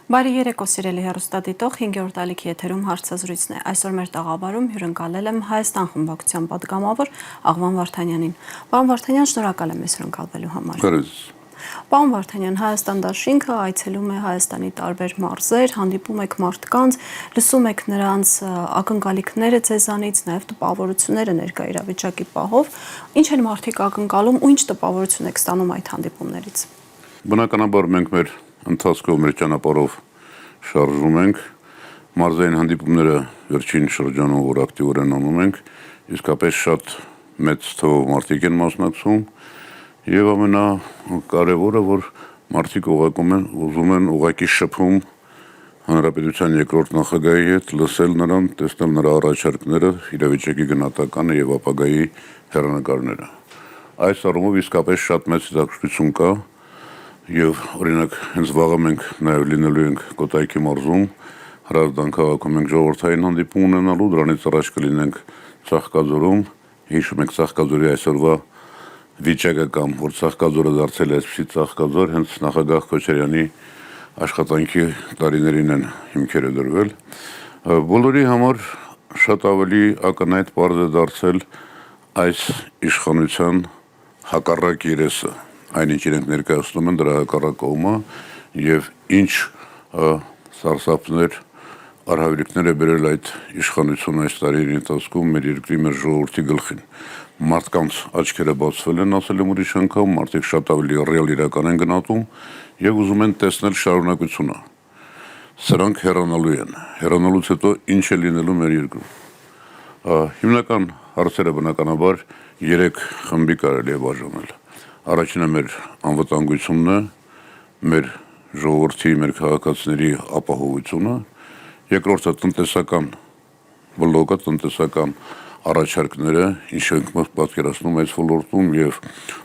Բարի երեկո սիրելի հեռուստադիտող 5-րդ ալիքի եթերում հարցազրույցն է։ Այսօր մեր տաղավարում հյուրընկալել եմ Հայաստան խմբակցության պատգամավոր Աղվան Վարդանյանին։ Պարոն Վարդանյան, շնորհակալ եմ մեզ հյուրընկալվելու համար։ Պարոն Վարդանյան, Հայաստան դաշինքը այցելում է Հայաստանի տարբեր մարզեր, հանդիպում եք մարդկանց, լսում եք նրանց ակնկալիքները ձեզանից, նաև տպավորությունները ներկա իրավիճակի պահով։ Ինչ են մարդիկ ակնկալում ու ինչ տպավորություն եք ստանում այդ հանդիպումներից։ Բնականաբար մենք մեր ընթացքով մեր ճանապարհով շարժվում ենք, մարզային հանդիպումները վերջին շրջանում որ ակտիվորեն անում ենք, իսկապես շատ մեծ թվով մարդիկ են մասնակցում եւ ամենակարևորը որ մարդիկ ուզում են ուղղակի շփում հանրապետության երկրորդ նախագահի հետ, լսել նրան, տեսնել նրա առաջարկները, իրավիճակի գնահատականը եւ ապագայի հեռանկարները։ Այս առումով իսկապես շատ մեծ հետաքրքրություն կա եւ օրինակ հենց վաղը մենք նաեւ լինելու ենք Կոտայքի մարզում, Հրազդան քաղաքում ենք ժողովրդային հանդիպում ունենալու, դրանից առաջ կլինենք Ծաղկաձորում, հիշում եք Ծաղկաձորի այսօրվա վիճակը կամ որ Ծաղկաձորը դարձել է այսպիսի Ծաղկաձոր, հենց նախագահ Քոչարյանի աշխատանքի տարիներին են հիմքերը դրվել։ Բոլորի համար շատ ավելի ակնհայտ պարզ է դարձել այս իշխանության հակառակ երեսը, այնինչ իրենք ներկայացնում են դրա հակառակ կողմը եւ ինչ սարսափներ արհավիրքներ է բերել այդ իշխանությունը այս տարիների ընթացքում մեր երկրի մեր ժողովրդի գլխին։ Մարդկանց աչքերը բացվել են, ասել եմ ուրիշ անգամ, մարդիկ շատ ավելի ռեալ իրական են գնահատում եւ ուզում են տեսնել շարունակությունը։ Սրանք հեռանալու են։ Հեռանալուց հետո ինչ է լինելու մեր երկրում։ Հիմնական հարցերը բնականաբար 3 խմբի կարելի է բաժանել։ Առաջինը մեր անվտանգությունն է, մեր ժողովրդի, մեր քաղաքացիների ապահովությունը, երկրորդը տնտեսական բլոկը, տնտեսական առաջարկները, ինչ ենք պատկերացնում այս ոլորտում եւ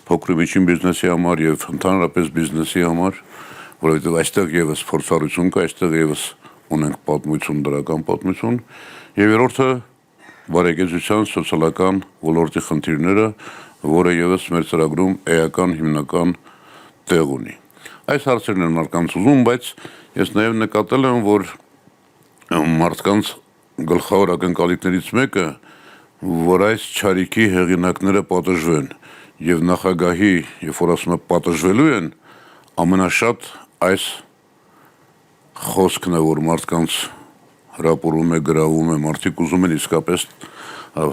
փոքր ու միջին բիզնեսի համար եւ ընդհանրապես բիզնեսի համար, որովհետեւ այստեղ եւս փորձառություն կա, այստեղ եւս ունենք պատմություն, դրական պատմություն, եւ երրորդը բարեկեցության սոցիալական ոլորտի խնդիրները, որը եւս մեր ծրագրում էական հիմնական տեղ ունի։ Այս հարցերն են մարդկանց ուզում, բայց ես նաեւ նկատել եմ, որ մարդկանց գլխավոր ակնկալիքներից մեկը, որ այս չարիքի հեղինակները պատժվեն եւ նախագահի, երբ որ ասում է պատժվելու են, ամենաշատ այս խոսքն է, որ մարդկանց հրապուրում է, գրավում է, մարդիկ ուզում են իսկապես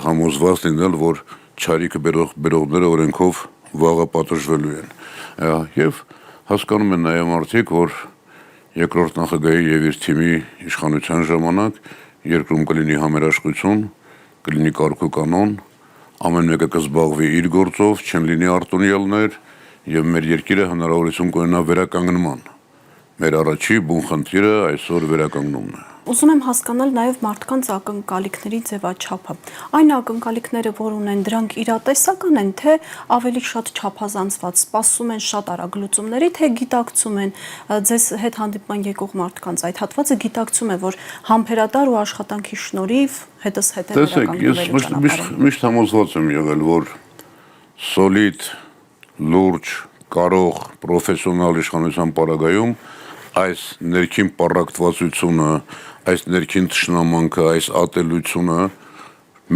համոզված լինել, որ չարիքը բերողները օրենքով վաղը պատժվելու են։ Եվ հասկանում են նաեւ մարդիկ, որ երկրորդ նախագահի եւ իր թիմի իշխանության ժամանակ երկրում կլինի համերաշխություն, կլինի կարգ ու կանոն, ամեն մեկը կզբաղվի իր գործով, չեն լինի արտոնյալներ եւ մեր երկիրը հնարավորություն կունենա վերականգնման։ Մեր առաջի բուն խնդիրը այսօր վերականգնումն է։ Ուզում եմ հասկանալ նաև մարդկանց ակնկալիքների ձևաչափը։ Այն ակնկալիքները, որ ունեն, դրանք իրատեսական են, թե ավելի շատ չափազանցված, սպասում են շատ արագ լուծումների, թե գիտակցում են ձեզ հետ հանդիպման եկող մարդկանց այդ հատվածը գիտակցում է, որ համբերատար ու աշխատանքի շնորհիվ հետս հետ է վերականգնվելու ճանապարհը։ Միշտ համոզված եմ եղել, որ սոլիդ, լուրջ, կարող, պրոֆեսիոնալ իշխանության պարագայում այս ներքին պառակտվածությունը, այս ներքին թշնամանքը, այս ատելությունը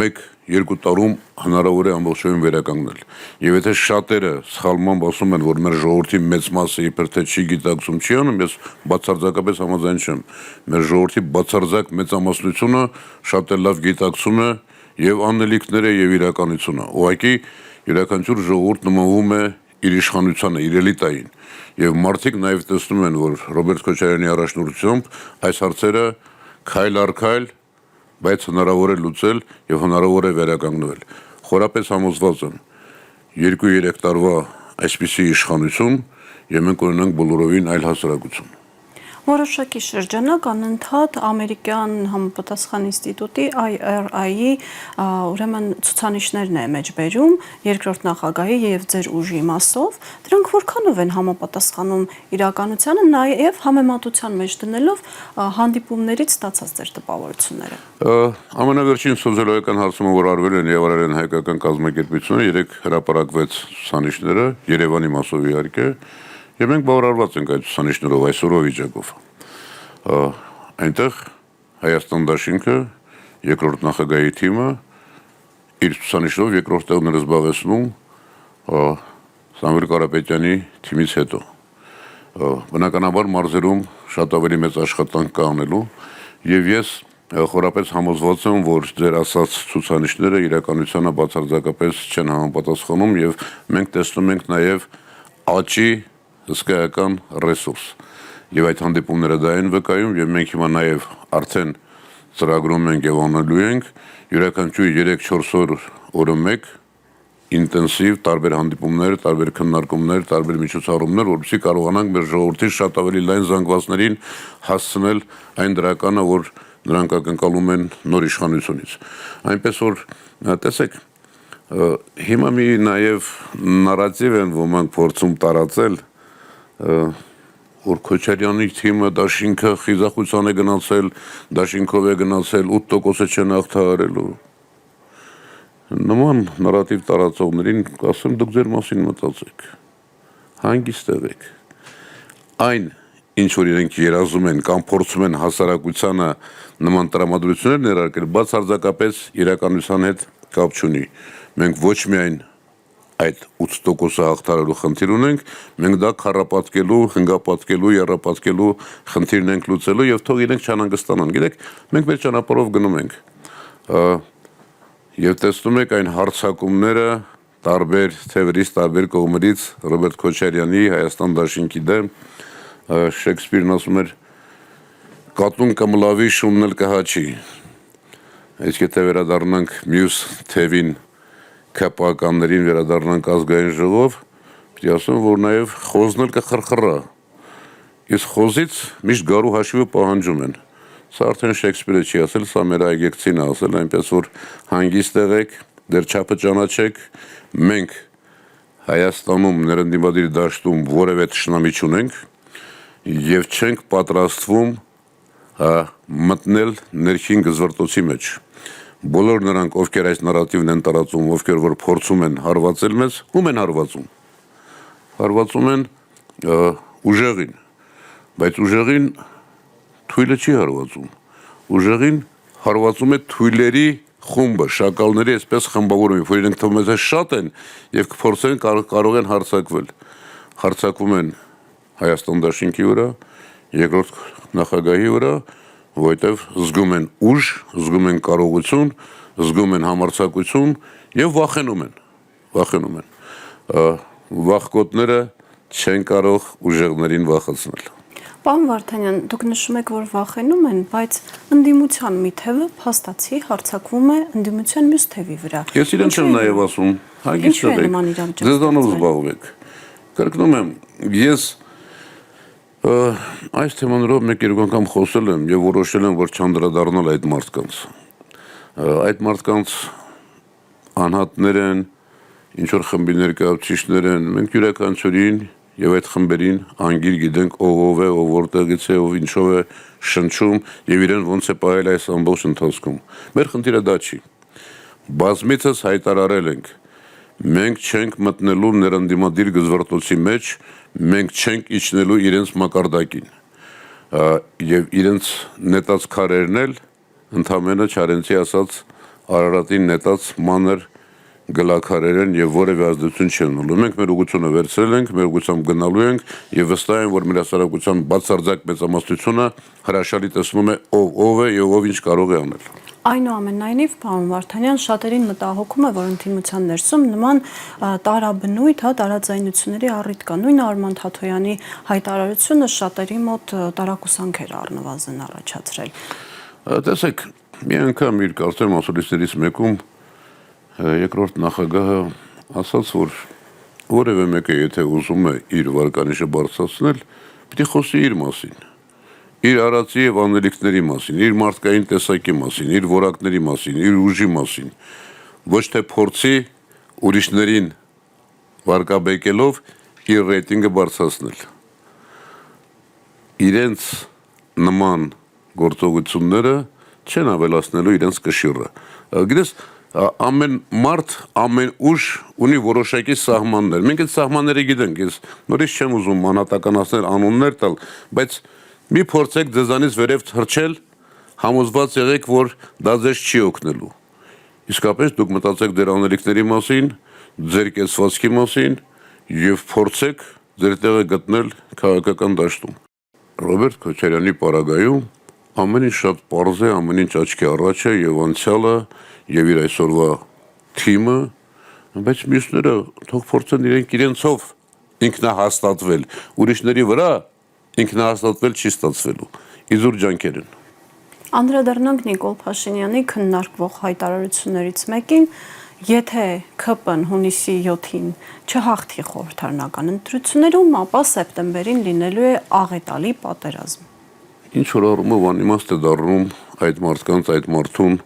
1-2 տարում հնարավոր է ամբողջովին վերականգնել։ Եվ եթե շատերը սխալմամբ ասում են, որ մեր ժողովրդի մեծ մասը իբր թե չի գիտակցում, չի անում, ես բացարձակապես համաձայն չեմ։ Մեր ժողովրդի բացարձակ մեծամասնությունը շատ է լավ գիտակցում է եւ անելիքները եւ իրականությունը։ Ուղղակի յուրաքանչյուր ժողովուրդ նմանվում է իր իշխանությանը, իր էլիտային։ Եվ մարդիկ նաև տեսնում են, որ Ռոբերտ Քոչարյանի առաջնորդությամբ այս հարցերը քայլ առ քայլ, բայց հնարավոր է լուծել եւ հնարավոր է վերականգնվել։ Խորապես համոզված եմ 2-3 տարվա այսպիսի իշխանություն եւ մենք ունենանք բոլորովին այլ հասարակություն։ Որոշակի շրջանակ անընդհատ ամերիկյան համապատասխան ինստիտուտի IRI-ի ուրեմն ցուցանիշներն է մեջբերում երկրորդ նախագահի եւ ձեր ուժի մասով, դրանք որքանով են համապատասխանում իրականությանը, նաեւ համեմատության մեջ դնելով հանդիպումներից ստացած ձեր տպավորությունները։ Ամենավերջին սոցիալական հարցումը, որ արվել են եւ արել են հայկական կազմակերպությունը, 3 հրապարակվեց ցուցանիշները Երևանի մասով իհարկե, եւ մենք բավարարված ենք այդ ցուցանիշներով այսօրվա վիճակով։ Այնտեղ Հայաստան դաշինքը երկրորդ նախագահի թիմը իր ցուցանիշով երկրորդ տեղն էր զբաղեցնում Սամվել Կարապետյանի թիմից հետո։ Բնականաբար մարզերում շատ ավելի մեծ աշխատանք կա անելու եւ ես խորապես համոզված եմ, որ ձեր ասած ցուցանիշները իրականությանը բացարձակապես չեն համապատասխանում եւ մենք տեսնում ենք նաեւ աճի հսկայական ռեսուրս։ Եվ այդ հանդիպումները դա են վկայում եւ մենք հիմա նաեւ արդեն ծրագրում ենք եւ անելու ենք յուրաքանչյուր 3-4 օրը մեկ ինտենսիվ տարբեր հանդիպումներ, տարբեր քննարկումներ, տարբեր միջոցառումներ, որովհետեւ կարողանանք մեր ժողովրդին շատ ավելի լայն զանգվածներին հասցնել այն դրականը, որ նրանք ակնկալում են նոր իշխանությունից։ Այնպես որ տեսեք, հիմա մի նաև նարատիվ են ոմանք փորձում տարածել, որ Քոչարյանի թիմը դաշինքը խիզախության է գնացել, դաշինքով է գնացել 8%-ը չեն հաղթահարելու։ Նման նարատիվ տարածողներին կասեմ դուք ձեր մասին մտածեք, հանգիստ եղեք, այն ինչ որ իրենք երազում են կամ փորձում են հասարակությանը նման տրամադրություններ ներարկել, բացարձակապես իրականության հետ կապ չունի, մենք ոչ միայն այդ 8%-ը հաղթահարելու խնդիր ունենք, մենք դա քառապատկելու, հնգապատկելու, եռապատկելու խնդիրն ենք լուծելու եւ թող իրենք չանհանգստանան, գիտեք, մենք մեր ճանապարհով գնում ենք։ Եվ տեսնում եք այն հարձակումները տարբեր թևերից, տարբեր կողմերից Ռոբերտ Քոչարյանի Հայաստան դաշինքի դեմ Շեքսպիրն ասում էր կատուն կմլավի շունն էլ կհաչի։ Իսկ եթե վերադառնանք մյուս թևին քապականներին վերադառնանք ազգային ժողով, պիտի ասեմ, որ նաև խոզն էլ կխրխռա։ Իսկ խոզից միշտ գարու հաշիվը պահանջում են։ Սա արդեն Շեքսպիրը չի ասել, սա մեր այգեկցին է ասել, այնպես որ հանգիստ եղեք, դեռ չափը ճանաչեք, մենք Հայաստանում ներընդդիմադիր դաշտում որևէ թշնամի չունենք եւ չենք պատրաստվում մտնել ներքին գզվրտոցի մեջ։ Բոլոր նրանք, ովքեր այս նարատիվն են տարածում, ովքեր որ փորձում են հարվածել մեզ, ում են հարվածում։ Հարվածում են ուժեղին, բայց ուժեղին թույլը չի հարվածում։ Ուժեղին հարվածում է թույլերի խումբը, շակալների այսպես խմբավորում, որ իրենք թվում է շատ են եւ կփորձեն կարող են հարձակվել։ Հարձակվում են Հայաստան դաշինքի վրա, երկրորդ նախագահի վրա, որովհետեւ զգում են ուժ, զգում են կարողություն, զգում են համարձակություն եւ վախենում են։ Վախկոտները չեն կարող ուժեղներին վախեցնել։ Պարոն Վարդանյան, դուք նշում եք, որ վախենում են, բայց ընդդիմության մի թևը փաստացի հարձակվում է ընդդիմության մյուս թևի վրա։ Ես իրեն չեմ նաև ասում, հագիստ եղեք, ձեզանով զբաղվեք։ Կրկնում եմ, ես այս թեմաներով մեկ-երկու անգամ խոսել եմ եւ որոշել եմ, որ չանդրադառնալ այդ մարդկանց։ Այդ մարդկանց անհատներ են, ինչ որ խմբի ներկայացուցիչներ են, մենք յուրաքանչյուրին եւ այդ խմբերին անգիր գիտենք ով է, ով որտեղից է, ով ինչով է շնչում եւ իրեն ոնց է ողել այս ամբողջ ընթացքում։ Մեր խնդիրը դա չի։ Բազմիցս հայտարարել ենք, մենք չենք մտնելու ներընդդիմադիր գզվրտոցի մեջ, մենք չենք իջնելու իրենց մակարդակին։ Եվ իրենց նետած քարերն էլ ընդամենը Չարենցի ասած Արարատին նետած մանր գլաքարեր են եւ որևէ ազդեցություն չեն ունելու։ Մենք մեր ուղղությունը վերցրել ենք, մեր ուղղությամբ գնալու ենք եւ վստահ եմ, որ մեր հասարակության բացարձակ մեծամասնությունը հրաշալի տեսնում է ով է եւ ով ինչ կարող է անել։ Այնուամենայնիվ, պարոն Վարդանյան, շատերին մտահոգում է, որ ընդդիմության ներսում նման տարաբնույթ, տարաձայնությունների առիթ կա։ Նույն Արման Թաթոյանի հայտարարությունը շատերի մոտ տարակուսանքեր առնվազն առաջացրել։ Տեսեք, մի անգամ իր կարծեմ ասուլիսներից մեկում երկրորդ նախագահը ասաց, որ որևէ մեկը եթե ուզում է իր վարկանիշը բարձրացնել, պիտի խոսի իր մասին, իր արածի եւ անելիքների մասին, իր մարդկային տեսակի մասին, իր որակների մասին, իր ուժի մասին, ոչ թե փորձի ուրիշներին վարկաբեկելով իր ռեյտինգը բարձրացնել։ Իրենց նման գործողությունները չեն ավելացնելու իրենց կշիռը։ Գիտես, ամեն մարդ, ամեն ուժ ունի որոշակի սահմաններ։ Մենք այդ սահմանները գիտենք, ես նորից չեմ ուզում անհատականացնել անուններ տալ, բայց Մի փորձեք ձեզանից վերև թռչել, համոզված եղեք, որ դա ձեզ չի օգնելու։ Իսկապես դուք մտածեք ձեր անելիքների մասին, ձեր կեցվածքի մասին եւ փորձեք ձեր տեղը գտնել քաղաքական դաշտում։ Ռոբերտ Քոչարյանի պարագայում ամեն ինչ շատ պարզ է, ամեն ինչ աչքի առաջ է եւ անցյալը եւ իր այսօրվա թիմը, բայց մյուսները թող փորձեն իրենցով ինքնահաստատվել, ուրիշների վրա ինքնահաստատվել չի ստացվելու։ Իզուր ջանքեր են։ Անդրադառնանք Նիկոլ Փաշինյանի քննարկվող հայտարարություններից մեկին, եթե ԿՊ-ն հունիսի 7-ին չհաղթի խորհրդարանական ընտրություններում, ապա սեպտեմբերին լինելու է աղետալի պատերազմ։ Ինչ որ առումով անիմաստ է դառնում այդ մարդկանց, այդ մարդուն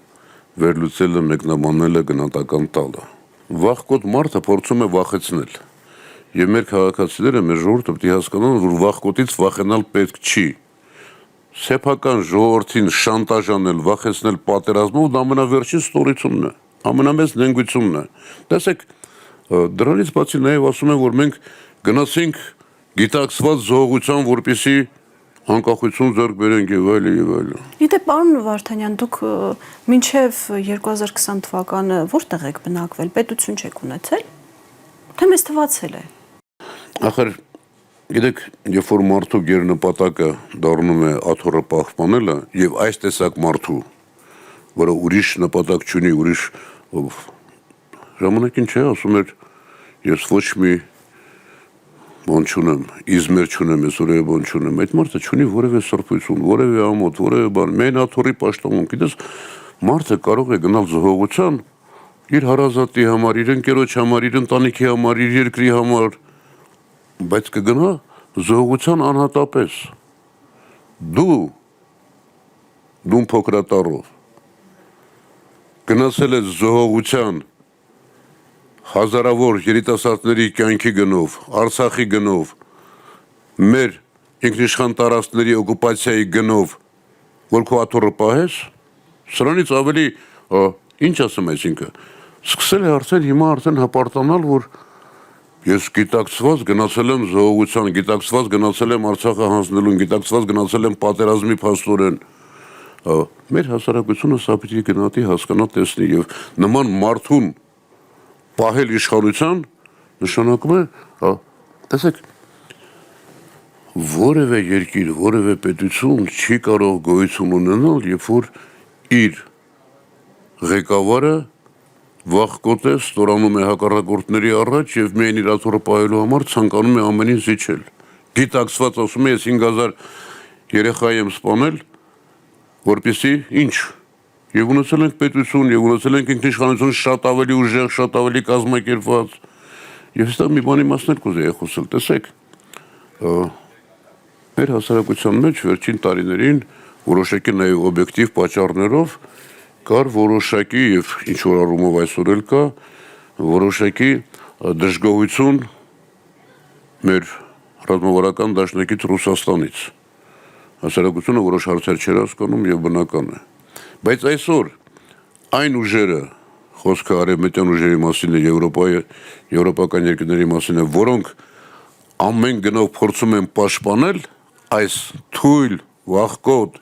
վերլուծելը, մեկնաբանելը, գնահատական տալը։ Վախկոտ մարդը փորձում է վախեցնել։ Եվ մեր քաղաքացիները, մեր ժողովուրդը պետք է հասկանան, որ վախկոտից վախենալ պետք չի։ Սեփական ժողովրդին շանտաժ անել, վախեցնել պատերազմով դա ամենավերջին ստորությունն է, ամենամեծ նենգությունն է։ Տեսեք, դրանից բացի նաև ասում են, որ մենք գնացինք գիտակցված զողողության, որպեսզի անկախություն ձեռք բերենք եւ այլն։ Գիտե, պարոն Վարդանյան, դուք մինչև 2020 թվականը որտեղ եք բնակվել, պետություն չեք ունեցել, թե մեզ թվացել է։ Ախր, գիտեք, երբ որ մարդու գերնպատակը դառնում է աթոռը պահպանելը եւ այս տեսակ մարդու, որը ուրիշ նպատակ չունի, ուրիշ ժամանակին չէ, ասում էր, ես ոչ մի բան չունեմ, իզմեր չունեմ, ես որևէ բան չունեմ, այդ մարդը չունի որևէ սրբություն, որևէ ամոթ, որևէ բան, միայն աթոռի պաշտոնում, գիտես, մարդը կարող է գնալ զոհողության իր հարազատի համար, իր ընկերոջ համար, իր ընտանիքի համար, իր երկրի համար, բայց կգնա զոհողության անհատապես։ Դու փոքրատառով գնացել ես զոհողության հազարավոր երիտասարդների կյանքի գնով, Արցախի գնով, մեր ինքնիշխան տարածքների օկուպացիայի գնով, որ քո աթոռը պահես, սրանից ավելի, ինչ ասեմ այսինքն, սկսել է արդեն հիմա հպարտանալ, որ ես գիտակցված գնացել եմ զոհողության, գիտակցված գնացել եմ Արցախը հանձնելուն, գիտակցված գնացել եմ պատերազմի փաստորեն։ Մեր հասարակությունը սա պիտի գնահատի, հասկանա, տեսնի եւ նման մարդուն պահել իշխանության նշանակում է, տեսեք, որևէ երկիր, որևէ պետություն չի կարող գոյություն ունենալ, երբ որ իր ղեկավարը վախկոտ է, ստորանում է հակառակորդների առաջ եւ միայն իր աթոռը պահելու համար ցանկանում է ամեն ինչ զիջել։ Գիտակցված ասում է, ես 5000 երեխա եմ սպանել, որպեսզի ինչ։ Եվ ունեցել ենք պետություն, եւ ունեցել ենք ինքնիշխանություն շատ ավելի ուժեղ, շատ ավելի կազմակերպված։ Եվ այստեղ մի բանի մասն կուզեի խոսել, տեսեք։ Մեր հասարակության մեջ վերջին տարիներին որոշակի նաեւ օբյեկտիվ պատճառներով կար որոշակի եւ ինչ որ առումով այսօր էլ կա որոշակի դժգոհություն մեր ռազմավարական դաշնակից Ռուսաստանից։ Հասարակությունը որոշ հարցեր չէր հասկանում եւ բնական է։ Բայց այսօր այն ուժերը, խոսքը արևմտյան ուժերի մասին է, եվրոպական երկրների մասին է, որոնք ամեն գնով փորձում են պաշտպանել այս թույլ, վախկոտ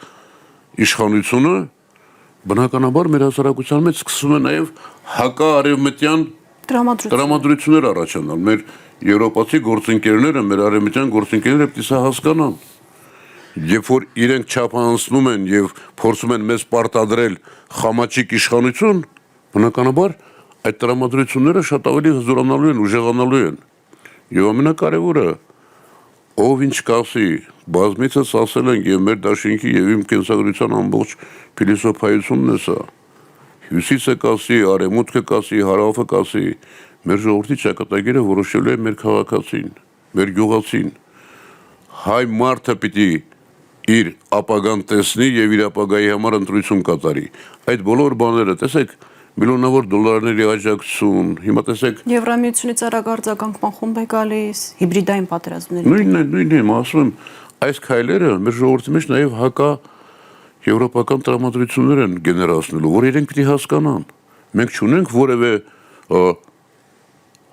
իշխանությունը, բնականաբար մեր հասարակության մեջ սկսում է նաև հակաարևմտյան տրամադրություններ առաջանալ։ Մեր եվրոպացի գործընկերները, մեր արևմտյան գործընկերները պետք է սա հասկանան։ Երբ որ իրենք չափանցնում են եւ փորձում են մեզ պարտադրել խամաչիկ իշխանություն, բնականաբար այդ տրամադրությունները շատ ավելի հզորանալու են, ուժեղանալու են։ Եվ ամենակարևորը, ով ինչ կասի, բազմիցս ասել ենք եւ մեր դաշինքի եւ իմ կենսագրության ամբողջ փիլիսոփայությունն է սա։ Հյուսիսը կասի, արևմուտքը կասի, հարավը կասի, մեր ժողովրդի ճակատագիրը որոշելու է մեր քաղաքացին, մեր գյուղացին։ Հայ մարդը պիտի իր ապագան տեսնի եւ իր ապագայի համար ընտրություն կատարի։ Այդ բոլոր բաները, տեսեք, միլիոնավոր դոլարների աջակցություն, հիմա տեսեք Եվրամիությունից արագ արձագանքման խումբ է գալիս, հիբրիդային պատերազմների։ Նույնն եմ, ասում եմ, այս քայլերը մեր ժողովրդի մեջ նաեւ հակա եվրոպական տրամադրություններ են գեներացնելու, որ իրենք պիտի հասկանան։ Մենք չունենք որևէ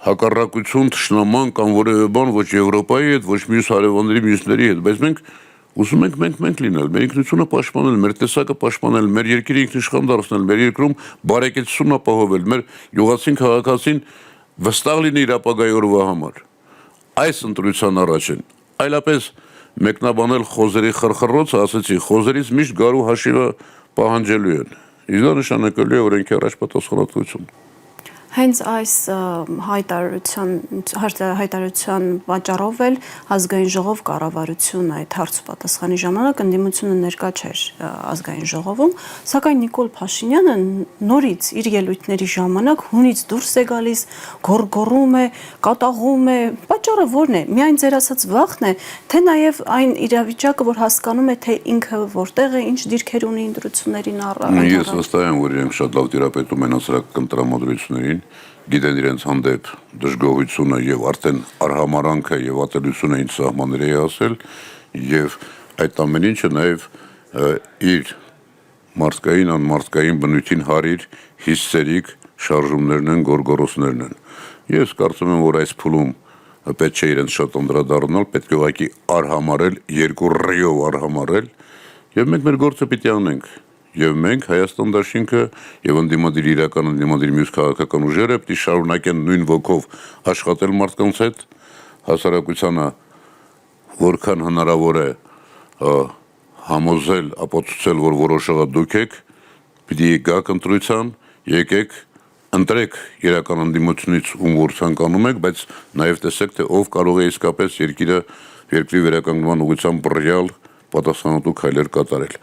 հակառակություն, թշնաման կամ որևէ բան ոչ Եվրոպայի հետ, ոչ մյուս հարևանների մյուսների հետ, բայց մենք Ուզում ենք մենք լինել, մեր ինքնությունը պաշտպանել, մեր տեսակը պաշտպանել, մեր երկիրը ինքնիշխան դարձնել, մեր երկրում բարեկեցությունն ապահովել, մեր յուղացին քաղաքացին վստահ լինի իր ապագայի օրվա համար։ Այս ընտրության առաջ են։ Այլապես մեկնաբանել խոզերի խրխռոցը, ասեցի, խոզերից միշտ գարու հաշիվը պահանջելու են։ Իսկ դա նշանակելու է օրենքի առաջ պատասխանատվություն։ Հենց այս հայտարարության պատճառով էլ ազգային ժողով կառավարությունը այդ հարցը պատասխանի ժամանակ ընդդիմությունը ներկա չէր ազգային ժողովում, սակայն Նիկոլ Փաշինյանը նորից իր ելույթների ժամանակ հունից դուրս է գալիս, գոռգոռում է, կատաղում է, պատճառը ո՞րն է։ Միայն ձեր ասած վախն է, թե նաև այն իրավիճակը, որ հասկանում է, թե ինքը որտեղ է, ինչ դիրքեր ունի ընտրություններին առ։ Ես վստահ եմ, որ իրենք շատ լավ տիրապետում են հասարակական տրամադրություններին, գիտեն իրենց հանդեպ դժգոհությունը եւ արդեն արհամարանքը եւ ատելությունը ինչ սահմաններ է հասել եւ այդ ամեն ինչը նաեւ իր մարդկային անմարդկային բնույթին հարիր հիստերիկ շարժումներն են, գորգորոսներն են։ Ես կարծում եմ, որ այս փուլում պետք չէ իրենց շատ անդրադառնալ, պետք է ուղղակի արհամարել, երկու ռիով արհամարել եւ մենք մեր գործը պիտի անենք։ Եվ մենք Հայաստան դաշինքը եւ ընդդիմադիր իրական ընդդիմադիր մյուս քաղաքական ուժերը պիտի շարունակեն նույն ոգով աշխատել մարդկանց հետ, հասարակությանը որքան հնարավոր է համոզել, ապացուցել, որ որոշողը դուք եք, պիտի գաք ընտրության, եկեք, ընտրեք իրական ընդդիմությունից ում որ ցանկանում եք, բայց նաեւ տեսեք, թե ով կարող է իսկապես երկրի վերականգնման ուղղությամբ ռեալ պատասխանատու քայլեր կատարել։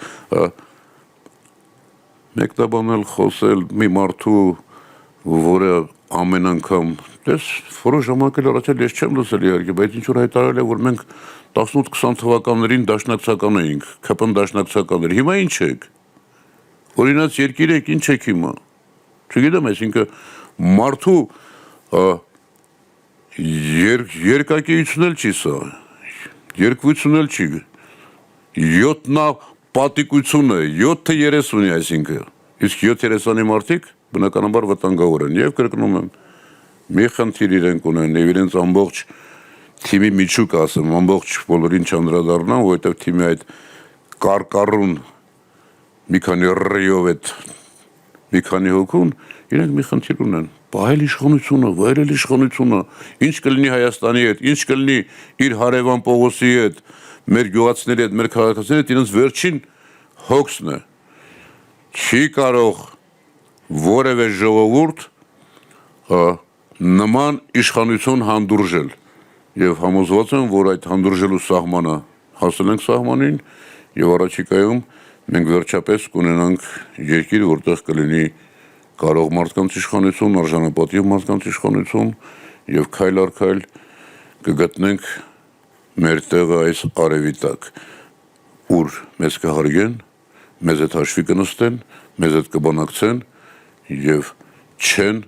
Մեկնաբանել, խոսել մի մարդու, որը ամեն անգամ, որոշ ժամանակ առաջ ես չեմ լսել իհարկե, բայց ինչ որ հայտարարել է, որ մենք 18-20 թվականներին դաշնակցական էինք, ՔՊ դաշնակցականներ, հիմա ինչ եք։ Օրինաց երկիր եք, ինչ եք հիմա։ Չգիտեմ, այսինքն մարդու երկակիություն էլ չի սա, երկվություն էլ չի, 7 պատիկությունը 7-30-ի, այսինքն, իսկ 7-30-ի մարդիկ բնականաբար վտանգավոր են եւ կրկնում եմ, մի խնդիր իրենք ունեն եւ իրենց ամբողջ թիմի միջուկ ասեմ, ամբողջ բոլորին չանդրադառնամ, որովհետեւ թիմի այդ կարկառուն մի քանի ռիով այդ մի քանի հոգուն իրենք մի խնդիր ունեն, պահել իշխանությունը, վայելել իշխանությունը, ինչ կլինի Հայաստանի հետ, ինչ կլինի իր հարևան Պողոսի հետ, մեր գյուղացիների հետ, մեր քաղաքացիների հետ, իրենց վերջին հոգսն է։ Չի կարող որևէ ժողովուրդ նման իշխանություն հանդուրժել եւ համոզված եմ, որ այդ հանդուրժելու սահմանը հասել ենք սահմանին եւ առաջիկայում մենք վերջապես կունենանք երկիր, որտեղ կլինի կարող մարդկանց իշխանություն, արժանապատիվ մարդկանց իշխանություն եւ քայլ առ քայլ կգտնենք մեր տեղը այս արևի տակ, ուր մեզ կհարգեն, մեզ հետ հաշվի կնստեն, մեզ հետ կբանակցեն եւ չեն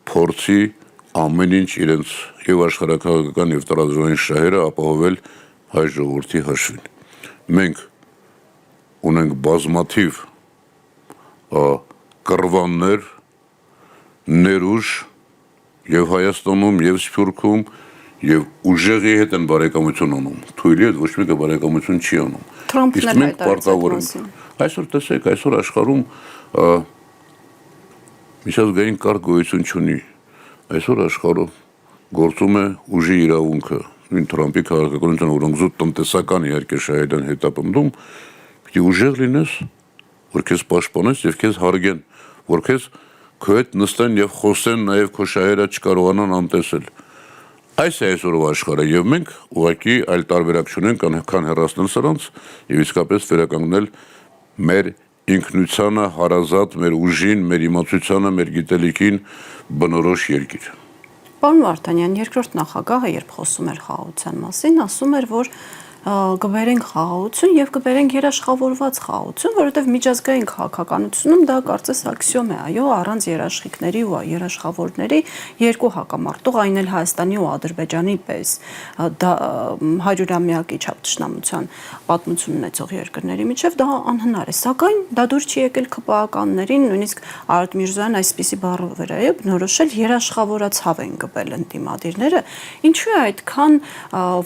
փորձի ամեն ինչ իրենց եւ աշխարհակաղակական եւ տարածաշրջանային շահերը ապահովել հայ ժողովրդի հաշվին։ Մենք ունենք բազմաթիվ կռվաններ, ներուժ եւ Հայաստանում եւ Սփյուռքում եւ ուժեղի հետ են բարեկամություն անում։ Թույլի հետ ոչ մեկը բարեկամություն չի անում։ Իսկ մենք պարտավոր ենք։ Այսօր տեսեք, այսօր աշխարհում միջազգային կարգ գոյություն չունի։ Այսօր աշխարհում գործում է ուժի իրավունքը։ Նույն Թրամփի քաղաքականության որոնք զուտ տնտեսական իհարկե շահերն հետապնդում, պիտի ուժեղ լինես, որ քեզ պաշտպանես եւ քեզ հարգեն, որ քեզ քո հետ նստեն եւ խոսեն նաեւ քո շահերը չկարողանան անտեսել։ Այս է այսօրվա աշխարհը եւ մենք ուղղակի այլ տարբերակ չունենք, քան հեռացնել սրանց եւ իսկապես վերականգնել մեր ինքնությանը հարազատ, մեր ուժին, մեր իմացությանը, մեր գիտելիքին բնորոշ երկիր։ Պարոն Վարդանյան, երկրորդ նախագահը, երբ խոսում էր խաղաղության մասին, ասում էր, որ կբերենք խաղաղություն եւ կբերենք երաշխավորված խաղաղություն, որովհետեւ միջազգային քաղաքականությունում դա կարծես աքսիոմ է, այո, առանց երաշխիքների ու երաշխավորների երկու հակամարտող, այն էլ Հայաստանի ու Ադրբեջանի պես դա 100-ամյակի չափ թշնամության պատմություն ունեցող երկրների միջև դա անհնար է, սակայն դա դուր չի եկել ԿՊԱ-ականներին, նույնիսկ Արարատ Միրզոյանը այսպիսի բառով էր բնորոշել երաշխավորած ցավ են գվել ընդդիմադիրները, ինչու է այդքան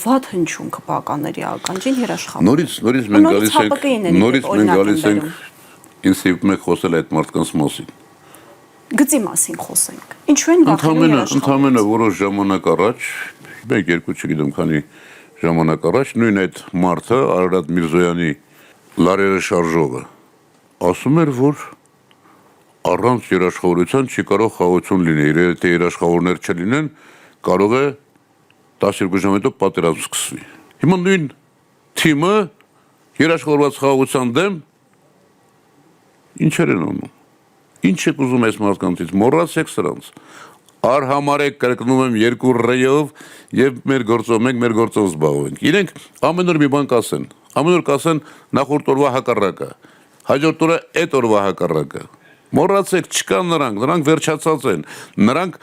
վատ հնչում ԿՊԱ-ականների ականջին երաշխավորում։ Նորից մենք գալիս ենք ինձ թվում է խոսել այդ մարդկանց մասին։ Գծի մասին խոսենք։ Ինչու են վախենում երաշխավորել։ Ընդամենը որոշ ժամանակ առաջ, մեկ երկու չգիտեմ քանի ժամանակ առաջ նույն այդ մարդը Արարատ Միրզոյանի լարերը շարժողը ասում էր, որ առանց երաշխավորության չի կարող խաղաղություն լինել, եթե երաշխավորներ չլինեն, կարող է 12 ժամ հետո պատերազմ սկսվի։ Հիմա նույն թիմը երաշխավորված խաղաղության դեմ ինչեր են անում։ Ինչ եք ուզում այս մարդկանցից, մոռացեք սրանց։ Արհամարեք կրկնում եմ 2 ռեյով եւ մեր գործով զբաղվենք։ Իրենք ամեն օր մի բան կասեն, ամեն օր կասեն նախորդ օրվա հակառակը, հաջորդ օրը այդ օրվա հակառակը։ Մոռացեք, չկան նրանք վերջացած են։ Նրանք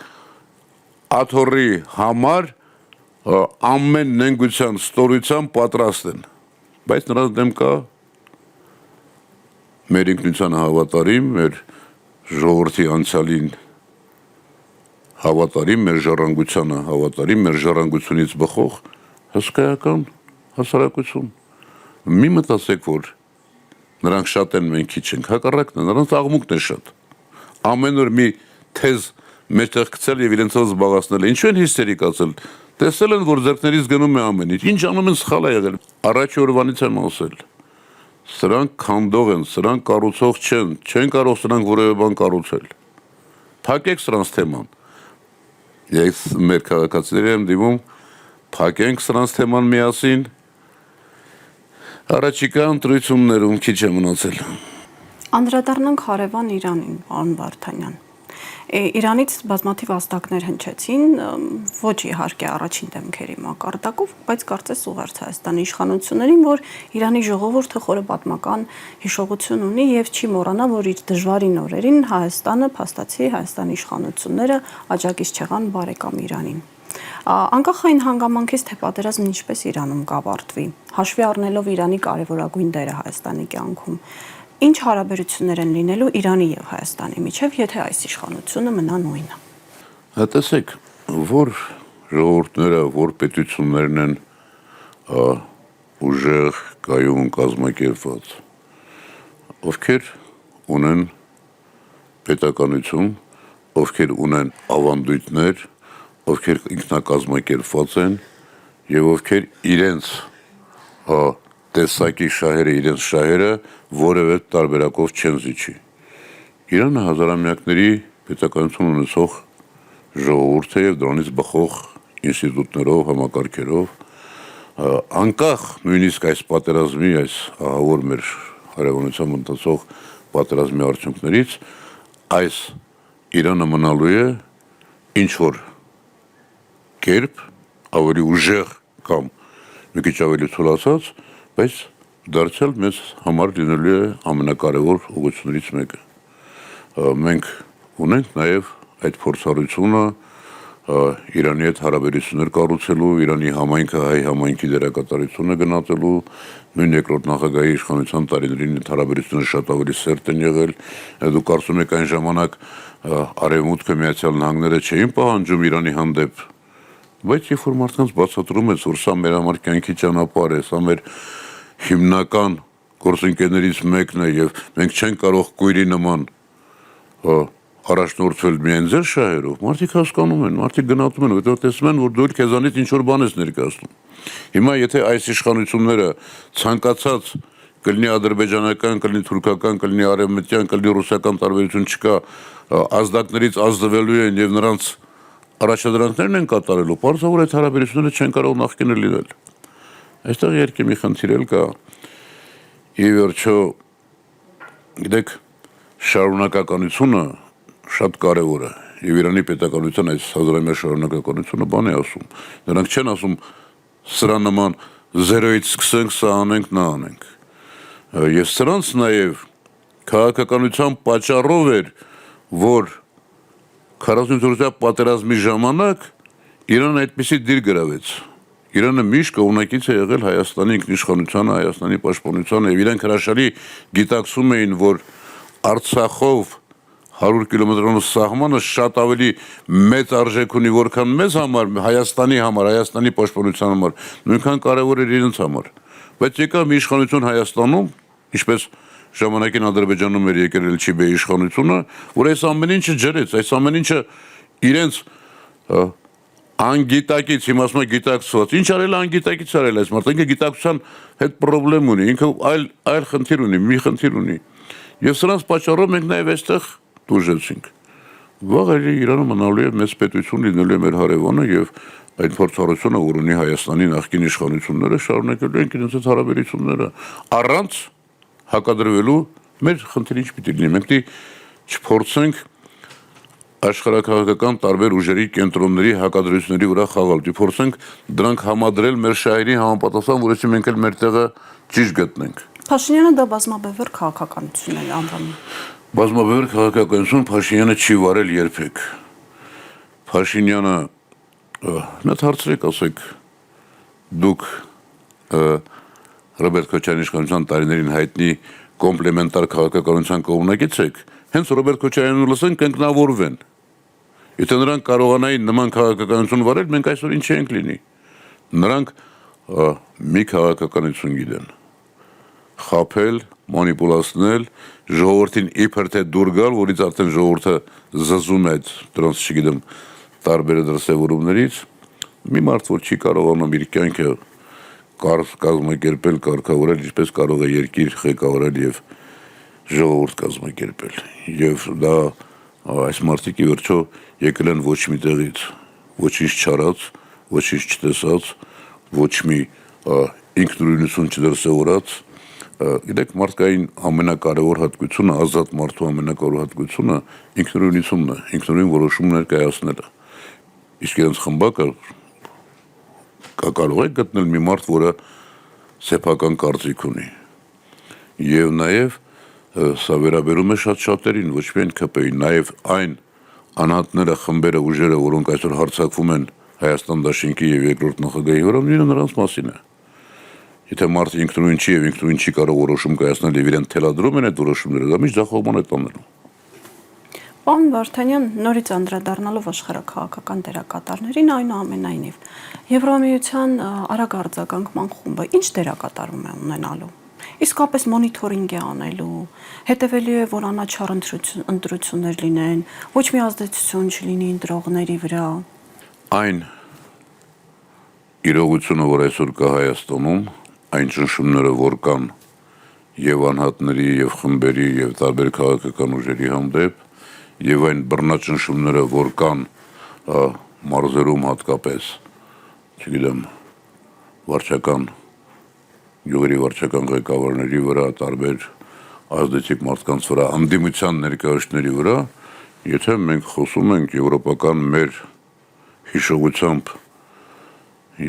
աթոռի համար ամեն նենգության, ստորության պատրաստ են։ Բայց նրանց դեմ կա մեր ինքնությանը հավատարիմ, մեր ժողովրդի անցյալին հավատարիմ, մեր ժառանգությանը հավատարիմ, մեր ժառանգությունից բխող հսկայական հասարակություն։ Մի մտածեք, որ նրանք շատ են, մենք քիչ ենք, հակառակն է, նրանց աղմուկն է շատ։ Ամեն օր մի թեզ մեջտեղ գցել եւ իրենցով զբաղացնել։ Ինչու են հիստերիկացել։ Տեսել են, որ ձեռքներից գնում է ամեն ինչ անում են սխալ է եղել։ Առաջի օրվանից եմ ասել։ Սրանք քանդող են, սրանք կառուցող չեն կարող սրանք որևէ բան կառուցել։ Փակեք սրանց թեման։ Ես մեր քաղաքացիների եմ դիմում, փակենք սրանց թեման միասին։ Առաջիկա ընտրություններում քիչ է մնացել։ Անդրադառնանք հարևան Իրանին, պարոն Վարդանյան։ Իրանից բազմաթիվ ազդակներ հնչեցին, ոչ իհարկե առաջին դեմքերի մակարդակով, բայց կարծես ուղերձ Հայաստանի իշխանություններին, որ Իրանի ժողովուրդը խորը պատմական հիշողություն ունի եւ չի մոռանա, որ իր դժվարին օրերին Հայաստանը փաստացի Հայաստանի իշխանությունները աջակից չեղան բարեկամ Իրանին։ Անկախ այն հանգամանքից, թե պատերազմն ինչպես Իրանում կավարտվի, հաշվի առնելով Իրանի կարևորագույն դերը Հայաստանի կյանքում, ինչ հարաբերություններ են լինելու Իրանի եւ Հայաստանի միջև, եթե այս իշխանությունը մնա նույնը։ Տեսեք, որ ժողովուրդները, որ պետություններն են ուժեղ, կայուն, կազմակերպված, ովքեր ունեն պետականություն, ովքեր ունեն ավանդույթներ, ովքեր ինքնակազմակերպված են եւ ովքեր իրենց տեսակի իրենց շահերը որևէ տարբերակով չեն զիջի։ Իրանը հազարամյակների պետականություն ունեցող ժողովուրդ է եւ դրանից բխող ինստիտուտներով, համակարգերով, անկախ նույնիսկ այս պատերազմի, այս ահավոր մեր հարևանությամբ ընթացող պատերազմի արդյունքներից, այս Իրանը մնալու է ինչ որ կերպ ավելի ուժեղ կամ մի քիչ ավելի ցույցած, բայց դարձյալ մեզ համար լինելու է ամենակարևոր ուղղություններից մեկը։ Մենք ունենք նաև այդ փորձառությունը Իրանի հետ հարաբերություններ կառուցելու, Իրանի համայնքը հայ համայնքի դերակատարությունը գնահատելու, նույն երկրորդ նախագահի իշխանության տարիներին այդ հարաբերությունները շատ ավելի սերտ են եղել։ Դուք կարծում եք այն ժամանակ Արևմուտքը Միացյալ Նահանգները չէին պահանջում Իրանի հանդեպ, բայց երբ որ մարդկանց բացատրում ես, որ սա մեր համար կյանքի ճանապարհ է, սա մեր հիմնական գործընկերներից մեկն է եւ մենք չենք կարող կույրի նման առաջնորդվել միայն ձեր շահերով, մարդիկ հասկանում են, մարդիկ գնահատում են, որտեղ տեսնում են, որ դու քեզանից ինչ որ բան ես ներկայացնում։ Հիմա եթե այս իշխանությունները ցանկացած կլինի ադրբեջանական, կլինի թուրքական, կլինի արևմտյան, կլինի ռուսական տարբերություն չկա, ազդակներից ազդվելու են եւ նրանց առաջադրանքներն են կատարելու, պարզավոր այդ հարաբերությունները չեն կարող նախկինել լինել։ Այստեղ երկի մի խնդիր էլ կա։ Ի վերջո, գիտեք, շարունակականությունը շատ կարևոր է։ Եվ Իրանի պետականության այս հազարամյա շարունակականությունը բան է ասում։ Նրանք չեն ասում սրա նման 0-ից սկսենք, սա անենք, նա անենք։ Եվ սրանց նաև քաղաքականության պատճառով էր, որ 44-ամյա պատերազմի ժամանակ Իրանը այդպիսի դիր գրավեց։ Իրանը միշտ կողմնակից է եղել Հայաստանի ինքնիշխանությանը, Հայաստանի պաշտպանությանը, եւ իրենք հրաշալի գիտակցում էին, որ Արցախով 100 կիլոմետրոնոց սահմանը շատ ավելի մեծ արժեք ունի, որքան մեզ համար, Հայաստանի համար, Հայաստանի պաշտպանության համար, նույնքան կարևոր էր իրենց համար։ Բայց եկավ մի իշխանություն Հայաստանում, ինչպես ժամանակին Ադրբեջանում էր եկել Էլչիբեի իշխանությունը, որ այս ամեն ինչը ջրեց, այս ամեն ինչը իրենց անգիտակից, հիմա ասում է գիտակցված, ինչ արել անգիտակից արել այս մարդը, ինքը գիտակցության հետ պրոբլեմ ունի, ինքը այլ խնդիր ունի, մի խնդիր ունի։ Եվ սրանց պատճառով մենք նաև այստեղ դուժեցինք։ Վաղ Իրանը մնալու է մեծ պետություն, լինելու է մեր հարևանը եւ այդ փորձառությունը, որ ունի Հայաստանի նախկին իշխանությունները, շարունակելու են իրենց այդ հարաբերությունները առանց հակադրվելու մեր խնդիրը ինչ պիտի լինի։ Մենք պիտի չփորձենք աշխարհակաղակական տարբեր ուժերի կենտրոնների հակադրությունների վրա խաղալ, պիտի փորձենք դրանք համադրել մեր շահերի համապատասխան, որովհետեւ մենք էլ մեր տեղը ճիշտ գտնենք։ Փաշինյանը դա բազմաբևեռ քաղաքականություն է անվանում։ Բազմաբևեռ քաղաքականություն Փաշինյանը չի վարել երբեք։ Փաշինյանը մեծ հարցրեք, ասեք, դուք Ռոբերտ Քոչարյանի իշխանության տարիներին հայտնի կոմպլեմենտար քաղաքականության կողմնակից եք, հենց Ռոբերտ Քոչարյանին լսեն կընկնավորվեն։ Եթե նրանք կարողանային նման քաղաքականություն վարել, մենք այսօր ինչ ենք լինի։ Նրանք մի քաղաքականություն գիտեն։ Խաբել, մանիպուլացնել, ժողովրդին իբր թե դուր գալ, որից արդեն ժողովուրդը զզում է դրանց, չգիտեմ, տարբեր դրսևորումներից, մի մարդ, որ չի կարողանում իր կյանքը կազմակերպել, կարգավորել, ինչպես կարող է երկիր ղեկավարել եւ ժողովուրդ կազմակերպել։ Եվ դա այս մարդիկ ի վերջո եկել են ոչ մի տեղից, ոչինչ չարած, ոչինչ չտեսած, ոչ մի ինքնուրույնություն չդրսևորած։ Գիտեք, մարդկային ամենակարևոր հատկությունը, ազատ մարդու ամենակարևոր հատկությունը ինքնուրույնությունն է, ինքնուրույն որոշում ներկայացնելը։ Իսկ իրենց խմբակը կարող է գտնել մի մարդ, որը սեփական կարծիք ունի։ Եվ նաև սա վերաբերում է շատ-շատերին, ոչ միայն ԿՊ-ին, նաև այն անհատները, խմբերը, ուժերը, որոնք այսօր հարձակվում են Հայաստան դաշինքի եւ երկրորդ նախագահի վրա, նրանց մասին է։ Եթե մարդը ինքնուրույն չի եւ ինքնուրույն չի կարող որոշում կայացնել եւ իրեն թելադրում են այդ որոշումները, դա միշտ ձախողման է տանելու։ Պարոն Վարդանյան, նորից անդրադառնալով աշխարհաքաղաքական դերակատարներին, այնուամենայնիվ, Եվրամիության արագ արձագանքման խումբը ինչ դերակատարում է ունենալու։ Իսկապես մոնիթորինգ է անելու, հետևելու է, որ անաչառ ընտրություններ լինեն, ոչ մի ազդեցություն չլինի ընտրողների վրա։ Այն իրողությունը, որ այսօր կա Հայաստանում, այն ճնշումները, որ կան եւ անհատների եւ խմբերի եւ տարբեր քաղաքական ուժերի հանդեպ, եւ այն բռնաճնշումները, որ կան մարզերում հատկապես, չգիտեմ, վարչական յուղերի վարչական ղեկավարների վրա, տարբեր ազդեցիկ մարդկանց վրա, անդիմության ներկայացների վրա, եթե մենք խոսում ենք եվրոպական մեր հիշողությամբ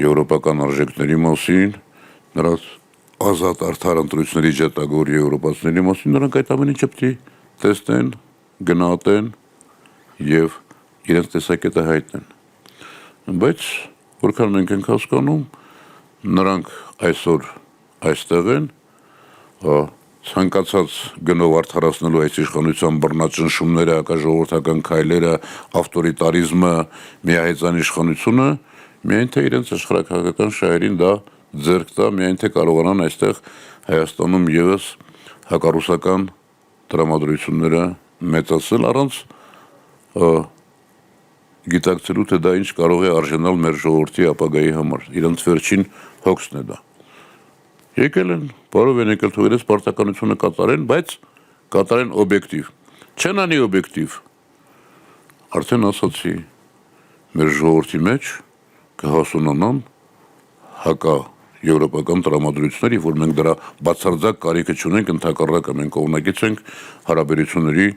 եվրոպական արժեքների մասին, նրանց ազատ արդար ընտրությունների ջատագոր եվրոպացիների մասին, նրանք այդ ամեն ինչը պիտի տեսնեն, գնահատեն եւ իրենց տեսակետը հայտնեն։ Բայց որքան մենք ենք հասկանում, նրանք այսօր այստեղ են, ցանկացած գնով արդարացնելու այս իշխանության բռնաճնշումները, հակաժողովրդական քայլերը, ավտորիտարիզմը, միահեծան իշխանությունը, միայն թե իրենց աշխարհաքաղաքական շահերին դա ձեռք տա, միայն թե կարողանան այստեղ Հայաստանում եւս հակառուսական տրամադրությունները մեծացնել առանց գիտակցելու, թե դա ինչ կարող է արժանալ մեր ժողովրդի ապագայի համար։ Իրենց վերջին հոգսն է դա։ Եկել են, բարով են եկել, թող իրենց պարտականությունը կատարեն, բայց կատարեն օբյեկտիվ։ Չեն անի օբյեկտիվ։ Արդեն ասացի, մեր ժողովրդի մեջ կհասունանան հակա եվրոպական տրամադրությունների, որ մենք դրա բացարձակ կարիքը չունենք, ընդհակառակը մենք կողմնակից ենք հարաբերությունների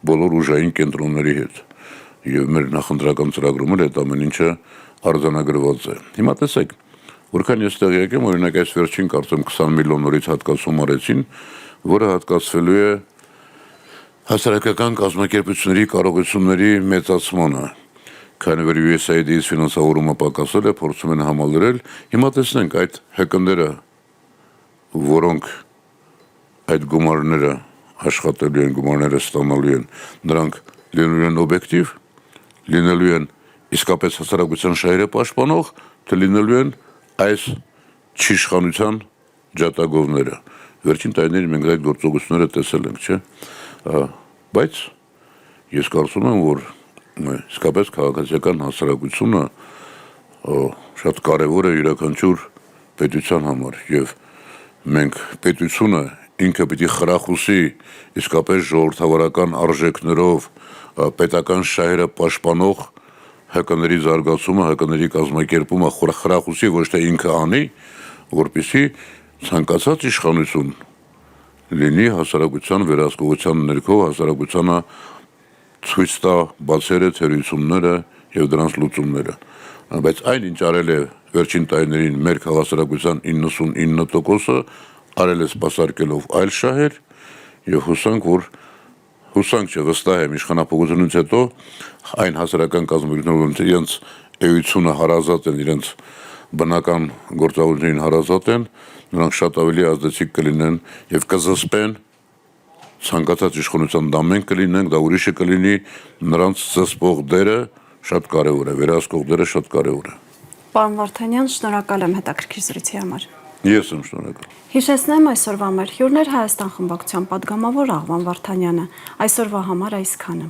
բոլոր ուժային կենտրոնների հետ։ Եվ մեր նախընտրական ծրագրում էլ այդ ամեն ինչը արձանագրված է։ Հիմա տեսեք, որքան ես տեղյակ եմ, օրինակ այս վերջին կարծեմ 20 միլիոն նորից հատկացում արեցին, որը հատկացվելու է հասարակական կազմակերպությունների կարողությունների մեծացմանը, քանի որ USAID-ից ֆինանսավորումը պակասել է, փորձում են համալրել։ Հիմա տեսնենք այդ հեկնդերը, որոնք այդ գումարները աշխատելու են, գումարները ստանալու են, նրանք լինելու են օբյեկտիվ, լինելու են իսկապես հասարակության շահերը պաշտպանող, թե լինելու են այս չիշխանության ջատագովները։ Վերջին տարիներին մենք այդ գործողությունները տեսել ենք, չէ՞։ Բայց ես կարծում եմ, որ իսկապես քաղաքացիական հասարակությունը շատ կարևոր է յուրաքանչյուր պետության համար եւ մենք պետությունը ինքը պիտի խրախուսի իսկապես ժողովրդավարական արժեքներով պետական շահերը պաշտպանող ՀԿ-ների զարգացումը, ՀԿ-ների կազմակերպումը խրախուսի ոչ թե ինքը անի, որպեսզի ցանկացած իշխանություն լինի հասարակության վերահսկողության ներքո, հասարակությանը ցույց տա բացերը, թերությունները եւ դրանց լուծումները։ Բայց այն ինչ արել է վերջին տարիներին մեր քաղաքացիական 99%-ը արել է սպասարկելով այլ շահեր եւ հուսանք չէ վստահ եմ իշխանապողությունից հետո այն հասարակական կազմակերպությունները իրենց էությունը հարազատ են, իրենց բնական գործողություններին հարազատ են, նրանք շատ ավելի ազդեցիկ կլինեն եւ կզսպեն ցանկացած իշխանության դա մենք կլինենք, դա ուրիշը կլինի, նրանց զսպող դերը շատ կարևոր է, վերահսկող դերը շատ կարևոր է։ Պարոն Վարդանյան, շնորհակալ եմ հետաքրքիր զրույցի համար։ Ես եմ շնորհակալ։ Հիշեցնեմ այսօրվա մեր հյուրներ Հայաստան խմբակցության պատգամավոր Աղվան Վարդանյանը։ Այսօրվա համար այսքանը։